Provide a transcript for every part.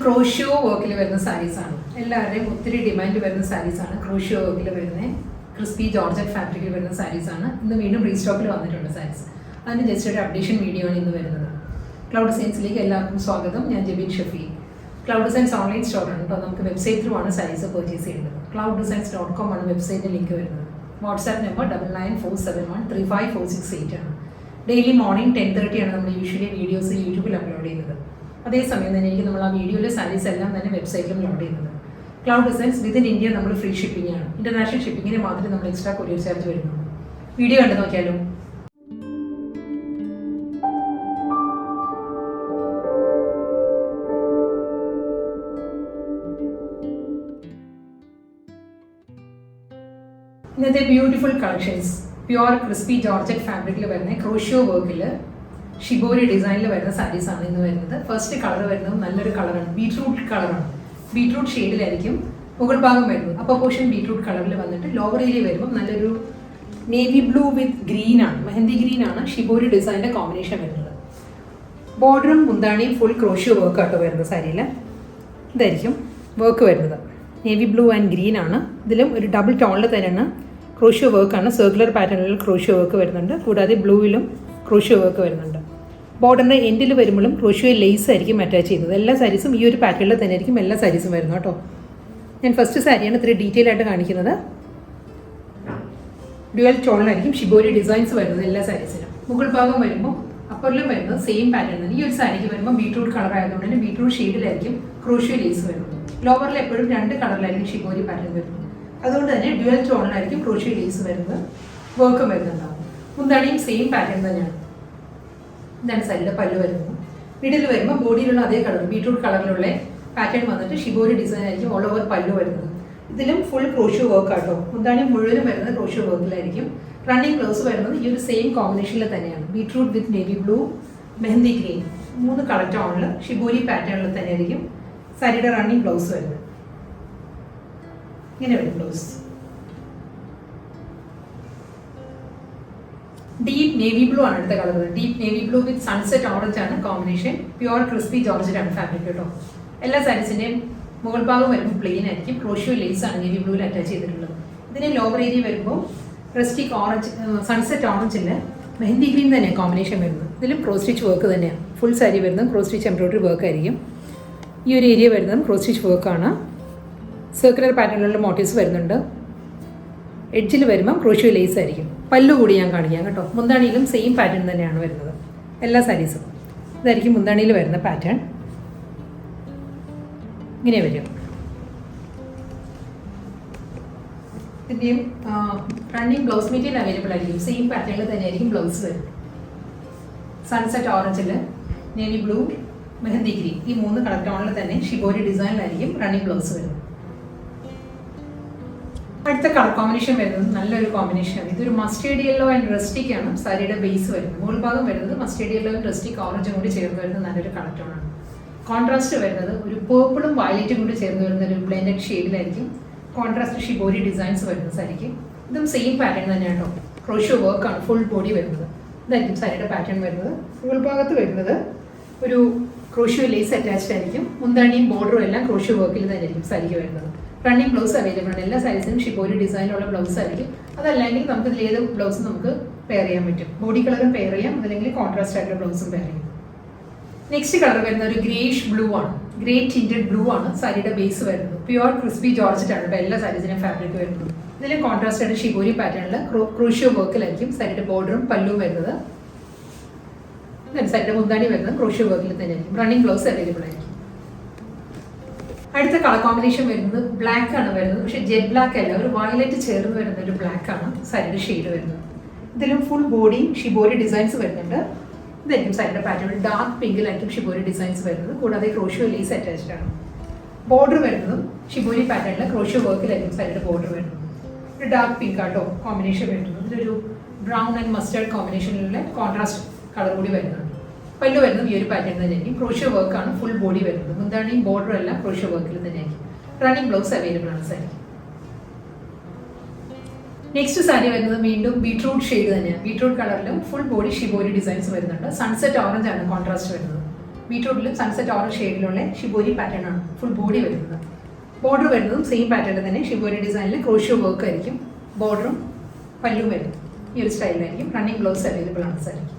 Crochet വർക്കിൽ വരുന്ന സാരീസാണ്. എല്ലാവരുടെയും ഒത്തിരി ഡിമാൻഡ് വരുന്ന സാരീസാണ്. ക്രോഷ്യോ വർക്കിൽ വരുന്ന ക്രിസ്പി ജോർജറ്റ് ഫാബ്രിക്കിൽ വരുന്ന സാരീസാണ്. ഇന്ന് വീണ്ടും റീസ്റ്റോക്കിൽ വന്നിട്ടുണ്ട് സാരീസ്. അതിന് ജസ്റ്റ് ഒരു അപ്ഡേഷൻ വീഡിയോ ആണ് ഇന്ന് വരുന്നത്. ക്ലൗഡ് ഡിസൈൻസിലേക്ക് എല്ലാവർക്കും സ്വാഗതം. ഞാൻ Jabeen Shafi. Cloud designs online സ്റ്റോറാണ് കേട്ടോ. നമുക്ക് വെബ്സൈറ്റ് ത്രൂ ആണ് സാരീസ് പർച്ചേസ് ചെയ്യുന്നത്. clouddesigns.com ആണ് വെബ്സൈറ്റിൻ്റെ ലിങ്ക് വരുന്നത്. വാട്സാപ്പ് നമ്പർ 9947135468 ആണ്. ഡെയിലി മോർണിംഗ് 10:30 ആണ് നമ്മൾ യൂഷ്വലി വീഡിയോസ് യൂട്യൂബിൽ അപ്ലോഡ് ചെയ്യുന്നത്. അതേസമയം തന്നെ എനിക്ക് നമ്മൾ ആ വീഡിയോയിലെ സാരീസ് എല്ലാം തന്നെ വെബ്സൈറ്റിലും ലോഡ് ചെയ്യുന്നത്. ക്ലൗഡ് ഡിസൈൻസ് വിതിൻ ഇന്ത്യ നമ്മൾ ഫ്രീ ഷിപ്പിംഗ് ആണ്. ഇന്റർനാഷണൽ ഷിപ്പിങ്ങിന് മാത്രമേ നമ്മൾ എക്സ്ട്രാ കൊറിയർ ചാർജ് വരുന്നുള്ളൂ. വീഡിയോ കണ്ടു നോക്കിയാലോ. ഇന്നത്തെ beautiful collections pure crispy georgette ഫാബ്രിക്കിൽ വരുന്ന ക്രോഷ്യോ വർക്കിൽ ഷിബോരി ഡിസൈനിൽ വരുന്ന സാരീസാണ് ഇന്ന് വരുന്നത്. ഫസ്റ്റ് കളർ വരുന്നത് നല്ലൊരു കളറാണ്, ബീട്രൂട്ട് കളറാണ്. ബീട്രൂട്ട് ഷെയ്ഡിലായിരിക്കും മുകൾ ഭാഗം വരുന്നത്. അപ്പർ പോർഷൻ ബീട്രൂട്ട് കളറിൽ വന്നിട്ട് ലോവർ ഏരിയ വരുമ്പോൾ നല്ലൊരു നേവി ബ്ലൂ വിത്ത് ഗ്രീൻ ആണ്, മെഹന്തി ഗ്രീൻ ആണ് ഷിബോരി ഡിസൈനിൻ്റെ കോമ്പിനേഷൻ വരുന്നത്. ബോർഡറും മുന്താണിയും ഫുൾ ക്രോഷ്യോ വർക്ക് ആട്ടോ വരുന്നത്. സാരിയിൽ ഇതായിരിക്കും വർക്ക് വരുന്നത്. നേവി ബ്ലൂ ആൻഡ് ഗ്രീൻ ആണ്. ഇതിലും ഒരു ഡബിൾ ടോണിൽ തന്നെയാണ് ക്രോഷ്യോ വർക്കാണ്. സർക്കുലർ പാറ്റേണിൽ ക്രോഷ്യോ വർക്ക് വരുന്നുണ്ട്. കൂടാതെ ബ്ലൂവിലും ക്രോഷ്യോ വർക്ക് വരുന്നുണ്ട്. ബോർഡറിൻ്റെ എൻഡിൽ വരുമ്പോഴും ക്രോഷ്യോ ലേസ് ആയിരിക്കും അറ്റാച്ച് ചെയ്യുന്നത്. എല്ലാ സാരീസും ഈ ഒരു പാറ്റേണിൽ തന്നെ ആയിരിക്കും എല്ലാ സാരീസും വരുന്നത് കേട്ടോ. ഞാൻ ഫസ്റ്റ് സാരിയാണ് ഇത്തിരി ഡീറ്റെയിൽ ആയിട്ട് കാണിക്കുന്നത്. ഡ്യുവൽ ടോണിലായിരിക്കും ഷിബോരി ഡിസൈൻസ് വരുന്നത് എല്ലാ സാരീസിനും. മുകൾ ഭാഗം വരുമ്പോൾ അപ്പറിലും വരുന്നത് സെയിം പാറ്റേൺ തന്നെ. ഈ ഒരു സാരിക്ക് വരുമ്പോൾ ബീട്രൂട്ട് കളർ ആയതുകൊണ്ട് തന്നെ ബീട്രൂട്ട് ഷെയ്ഡിലായിരിക്കും ക്രോഷ്യോ ലേസ് വരുന്നത്. ലോവറിൽ എപ്പോഴും രണ്ട് കളറിലായിരിക്കും ഷിബോരി പാറ്റേൺ വരുന്നത്. അതുകൊണ്ട് തന്നെ ഡ്യുവൽ ടോണിലായിരിക്കും ക്രോഷ്യോ ലേസ് വരുന്നത്. വർക്കും വരുന്നുണ്ടാവും. മുന്താണിയും സെയിം പാറ്റേൺ തന്നെയാണ്. ഇതാണ് സാരിയുടെ പല്ല് വരുന്നത്. മിഡിൽ വരുമ്പോൾ ബോഡിയിലുള്ള അതേ കളർ ബീട്രൂട്ട് കളറിലുള്ള പാറ്റേൺ വന്നിട്ട് ഷിബോരി ഡിസൈൻ ആയിരിക്കും ഓൾ ഓവർ പല്ല് വരുന്നത്. ഇതിലും ഫുൾ ക്രോഷ്യോ വർക്ക് ആട്ടോ. മുന്താണി മുഴുവനും വരുന്നത് ക്രോഷ്യോ വർക്കിലായിരിക്കും. റണ്ണിങ് ബ്ലൗസ് വരുന്നത് ഈ ഒരു സെയിം കോമ്പിനേഷനിൽ തന്നെയാണ്. Beetroot with navy blue, mehndi green, 3 colour ടോണിൽ ഷിബോരി പാറ്റേണിൽ തന്നെ ആയിരിക്കും സാരിയുടെ റണ്ണിങ് ബ്ലൗസ് വരുന്നത്. ഇങ്ങനെ വരും ബ്ലൗസ്. ഡീപ്പ് നേവി ബ്ലൂ ആണ് അടുത്ത colour. Deep navy blue with sunset orange ആണ് കോമ്പിനേഷൻ. പ്യുവർ ക്രിസ്പി ജോർജറ്റ് ആണ് ഫാബ്രിക് കേട്ടോ. എല്ലാ സാരീസിൻ്റെയും മുകൾ ഭാഗം വരുമ്പോൾ പ്ലെയിൻ ആയിരിക്കും. ക്രോഷ്യോ ലേസ് ആണ് നേവി ബ്ലൂവിൽ അറ്റാച്ച് ചെയ്തിട്ടുള്ളത്. ഇതിന് ലോവർ ഏരിയ വരുമ്പോൾ റസ്റ്റിക് ഓറഞ്ച്, സൺസെറ്റ് ഓറഞ്ചിൽ മെഹന്തി ഗ്രീൻ തന്നെയാണ് കോമ്പിനേഷൻ വരുന്നത്. ഇതിലും ക്രോസ് സ്റ്റിച്ച് വർക്ക് തന്നെയാണ്. ഫുൾ സാരി വരുന്നത് ക്രോസ് സ്റ്റിച്ച് എംബ്രോയിഡറി വർക്ക് ആയിരിക്കും. ഈ ഒരു ഏരിയ വരുന്നതും ക്രോസ് സ്റ്റിച്ച് വർക്കാണ്. സർക്കുലർ പാറ്റേണിലുള്ള മോട്ടീവ്സ് വരുന്നുണ്ട്. എഡ്ജിൽ വരുമ്പം ക്രോഷ്യോ ലേസ് ആയിരിക്കും. പല്ലു കൂടി ഞാൻ കാണിക്കാം കേട്ടോ. മുന്താണിയിലും സെയിം പാറ്റേൺ തന്നെയാണ് വരുന്നത് എല്ലാ സാരീസും. ഇതായിരിക്കും മുന്താണിയിൽ വരുന്ന പാറ്റേൺ. ഇങ്ങനെ വരും. ഇതിൻ്റെയും റണ്ണിങ് ബ്ലൗസ് മെറ്റീരിയൽ അവൈലബിൾ ആയിരിക്കും. സെയിം പാറ്റേണിൽ തന്നെയായിരിക്കും ബ്ലൗസ് വരുന്നത്. സൺസെറ്റ് ഓറഞ്ചിൽ, നേവി ബ്ലൂ, മെഹന്തി ഗ്രീൻ, ഈ 3 കളർ ടോണിൽ തന്നെ ഷിബോരി ഡിസൈനിലായിരിക്കും റണ്ണിങ് ബ്ലൗസ് വരുന്നത്. അടുത്ത കളർ കോമ്പിനേഷൻ വരുന്നത് നല്ലൊരു കോമ്പിനേഷനാണ്. ഇതൊരു മസ്റ്റേർഡ് യെല്ലോ ആൻഡ് റസ്റ്റിക് ആണ് സാരിയുടെ ബേസ് വരുന്നത്. മുകൾ ഭാഗം വരുന്നത് മസ്റ്റേർഡ് യെല്ലോ ആൻഡ് റസ്റ്റിക് ഓറഞ്ചും കൂടി ചേർന്ന് വരുന്ന നല്ലൊരു കളർ ടോണാണ്. കോൺട്രാസ്റ്റ് വരുന്നത് ഒരു പേർപ്പിളും വയലറ്റും കൂടി ചേർന്ന് വരുന്ന ഒരു ബ്ലെൻഡഡ് ഷെയ്ഡിലായിരിക്കും കോൺട്രാസ്റ്റ് ഷിബോരി ഡിസൈൻസ് വരുന്നത് സാരിക്ക്. ഇതും സെയിം പാറ്റേൺ തന്നെയാണ് കേട്ടോ. ക്രോഷ്യോ വർക്കാണ് ഫുൾ ബോഡി വരുന്നത്. ഇതായിരിക്കും സാരിയുടെ പാറ്റേൺ വരുന്നത്. മുകൾ ഭാഗത്ത് വരുന്നത് ഒരു ക്രോഷ്യോ ലേസ് അറ്റാച്ച്ഡ് ആയിരിക്കും. മുന്താണിയും ബോർഡറും എല്ലാം ക്രോഷ്യോ വർക്കിൽ തന്നെയായിരിക്കും സാരിക്ക് വരുന്നത്. റണ്ണിങ് ബ്ലൗസ് അവൈലബിൾ ആണ്. എല്ലാ സാരീസിനും ഷിബോരി ഡിസൈനിലുള്ള ബ്ലൗസ് ആയിരിക്കും. അതല്ലെങ്കിൽ നമുക്ക് ഇതിൽ ഏത് ബ്ലൗസ് നമുക്ക് പെയർ ചെയ്യാൻ പറ്റും. ബോഡി കളറും പെയർ ചെയ്യാം, അതല്ലെങ്കിൽ കോൺട്രാസ്റ്റ് ആയിട്ടുള്ള ബ്ലൗസും പെയർ ചെയ്യാം. നെക്സ്റ്റ് കളർ വരുന്ന ഒരു ഗ്രേഷ് ബ്ലൂ ആണ്. ഗ്രേ ടിൻറ്റഡ് ബ്ലൂ ആണ് സാരിയുടെ ബേസ് വരുന്നത്. പ്യുവർ ക്രിസ്പി ജോർജറ്റ് ആണ് ഇപ്പോൾ എല്ലാ സാരീസിനും ഫാബ്രിക് വരുന്നത്. ഇതിലും കോൺട്രാസ്റ്റ് ആയിട്ട് ഷിബോരി പാറ്റേണിൽ ക്രോഷ്യോ വർക്കിലായിരിക്കും സാരിയുടെ ബോർഡറും പല്ലുവും വരുന്നത്. സാരിയുടെ മുന്താണി വരുന്നത് ക്രോഷ്യോ വർക്കിൽ തന്നെയായിരിക്കും. റണ്ണിങ് ബ്ലൗസ് അവൈലബിൾ ആയിരിക്കും. അടുത്ത കളർ കോമ്പിനേഷൻ വരുന്നത് ബ്ലാക്ക് ആണ് വരുന്നത്. പക്ഷേ ജെറ്റ് ബ്ലാക്ക് അല്ല, ഒരു വയലറ്റ് ചേർന്ന് വരുന്ന ഒരു ബ്ലാക്ക് ആണ് സാരിയുടെ ഷെയ്ഡ് വരുന്നത്. ഇതിലും ഫുൾ ബോഡി ഷിബോരി ഡിസൈൻസ് വരുന്നുണ്ട്. ഇതായിരിക്കും സാരിയുടെ പാറ്റേൺ. ഡാർക്ക് പിങ്കിലായിരിക്കും ഷിബോരി ഡിസൈൻസ് വരുന്നത്. കൂടാതെ ക്രോഷ്യോ ലേസ് അറ്റാച്ച്ഡ് ആണ്. ബോർഡർ വരുന്നതും ഷിബോരി പാറ്റേണിൽ ക്രോഷ്യോ വർക്കിലായിരിക്കും സാരിയുടെ ബോർഡർ വരുന്നത്. ഒരു ഡാർക്ക് പിങ്ക് ആട്ടോ കോമ്പിനേഷൻ വരുന്നത്. ഇതിലൊരു ബ്രൗൺ ആൻഡ് മസ്റ്റേർഡ് കോമ്പിനേഷനിലുള്ള കോൺട്രാസ്റ്റ് കളർ കൂടി വരുന്നുണ്ട്. പല്ലു വരുന്നത് ഈ ഒരു പാറ്റേൺ തന്നെയായിരിക്കും. ക്രോഷ്യോ വർക്കാണ് ഫുൾ ബോഡി വരുന്നത്. മുന്താണിയും ബോർഡറും എല്ലാം ക്രോഷ്യോ വർക്കിൽ തന്നെയായിരിക്കും. റണ്ണിങ് ബ്ലൗസ് അവൈലബിൾ ആണ് സാരി. നെക്സ്റ്റ് സാരി വരുന്നത് വീണ്ടും ബീട്രൂട്ട് ഷെയ്ഡ് തന്നെയാണ്. ബീട്രൂട്ട് കളറിലും ഫുൾ ബോഡി ഷിബോരി ഡിസൈൻസ് വരുന്നുണ്ട്. സൺസെറ്റ് ഓറഞ്ച് ആണ് കോൺട്രാസ്റ്റ് വരുന്നത്. ബീട്രൂട്ടിലും സൺസെറ്റ് ഓറഞ്ച് ഷെയ്ഡിലുള്ള ഷിബോരി പാറ്റേൺ ആണ് ഫുൾ ബോഡി വരുന്നത്. ബോർഡർ വരുന്നതും സെയിം പാറ്റേണിൽ തന്നെ ഷിബോരി ഡിസൈനിൽ ക്രോഷ്യോ വർക്ക് ആയിരിക്കും. ബോർഡറും പല്ലും വരുന്നത് ഈ ഒരു സ്റ്റൈലിലായിരിക്കും. റണ്ണിങ് ബ്ലൗസ് അവൈലബിൾ ആണ് സാരിക്ക്.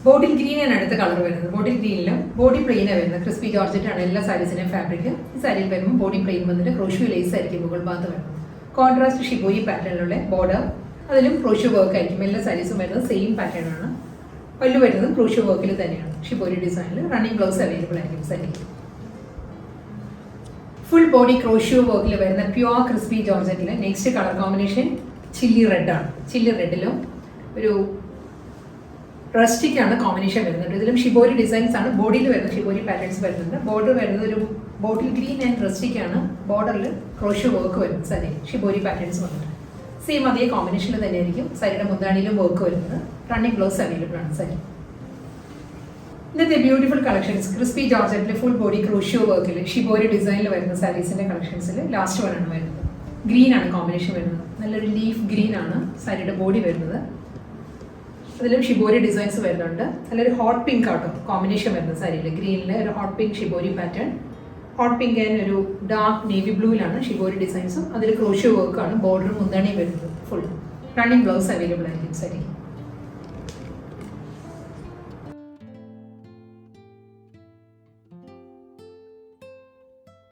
ബോട്ടിൽ ഗ്രീൻ ആണ് അടുത്ത കളർ വരുന്നത്. ബോട്ടിൽ ഗ്രീനിലും ബോഡി പ്ലെയിനാണ് വരുന്നത്. ക്രിസ്പി ജോർജറ്റ് ആണ് എല്ലാ സാരീസിൻ്റെയും ഫാബ്രിക്. ഈ സാരിയിൽ വരുമ്പോൾ ബോഡി പ്ലെയിൻ വന്നിട്ട് ക്രോഷ്യോ ലേസ് ആയിരിക്കും മുകൾ ഭാഗത്ത് വരുന്നത്. കോൺട്രാസ്റ്റ് ഷിബോരി പാറ്റേണിലുള്ള ബോർഡർ, അതിലും ക്രോഷ്യോ വർക്ക് ആയിരിക്കും. എല്ലാ സാരീസും വരുന്നത് സെയിം പാറ്റേൺ ആണ്. പല്ലു വരുന്നത് ക്രോഷ്യോ വർക്കിൽ തന്നെയാണ് ഷിബോരി ഡിസൈനിൽ. റണ്ണിങ് ബ്ലൗസ് അവൈലബിൾ ആയിരിക്കും സാരിക്ക്. ഫുൾ ബോഡി ക്രോഷ്യോ വർക്കിൽ വരുന്ന പ്യുവർ ക്രിസ്പി ജോർജറ്റിൽ next colour combination chilli red ആണ്. ചില്ലി റെഡിലും ഒരു റസ്റ്റിക് ആണ് കോമ്പിനേഷൻ വരുന്നുണ്ട്. ഇതിലും ഷിബോരി ഡിസൈൻസ് ആണ്. ബോഡിയിൽ വരുന്ന ഷിബോരി പാറ്റേൺസ് വരുന്നുണ്ട്. ബോർഡർ വരുന്നത് ഒരു ബോട്ടിൽ ഗ്രീൻ ആൻഡ് റസ്റ്റിക് ആണ്. ബോർഡറിൽ ക്രോഷ്യോ വർക്ക് വരുന്നത് സാരി ഷിബോരി പാറ്റേൺസ് വന്നിട്ട് സെയിം അതേ കോമ്പിനേഷനിൽ തന്നെയായിരിക്കും സാരിയുടെ മുന്താണിയിലും വർക്ക് വരുന്നത്. റണ്ണിങ് ബ്ലൗസ് അവൈലബിൾ ആണ് സാരി. ഇന്നത്തെ ബ്യൂട്ടിഫുൾ കളക്ഷൻസ് ക്രിസ്പി ജോർജറ്റിൽ ഫുൾ ബോഡി ക്രോഷ്യോ വർക്കിൽ ഷിബോരി ഡിസൈനിൽ വരുന്ന സാരീസിന്റെ കളക്ഷൻസിൽ ലാസ്റ്റ് വൺ ആണ് വരുന്നത്. ഗ്രീൻ ആണ് കോമ്പിനേഷൻ വരുന്നത്. നല്ലൊരു ലീഫ് ഗ്രീൻ ആണ് സാരിയുടെ ബോഡി വരുന്നത്. അതിലും ഷിബോരി ഡിസൈൻസ് വരുന്നുണ്ട്. നല്ലൊരു ഹോട്ട് പിങ്ക് ആട്ടോ കോമ്പിനേഷൻ വരുന്നത് സാരിയിൽ. ഗ്രീനിൽ ഒരു hot pink shibori pattern, hot pink and ഒരു ഡാർക്ക് നേവി ബ്ലൂവിലാണ് ഷിബോരി ഡിസൈൻസും അതിൽ ക്രോഷ്യോ വർക്കാണ്. ബോർഡറും മുന്താണിയും വരുന്നത് ഫുൾ. റണ്ണിങ് ബ്ലൗസ് അവൈലബിൾ ആയിരിക്കും സാരി.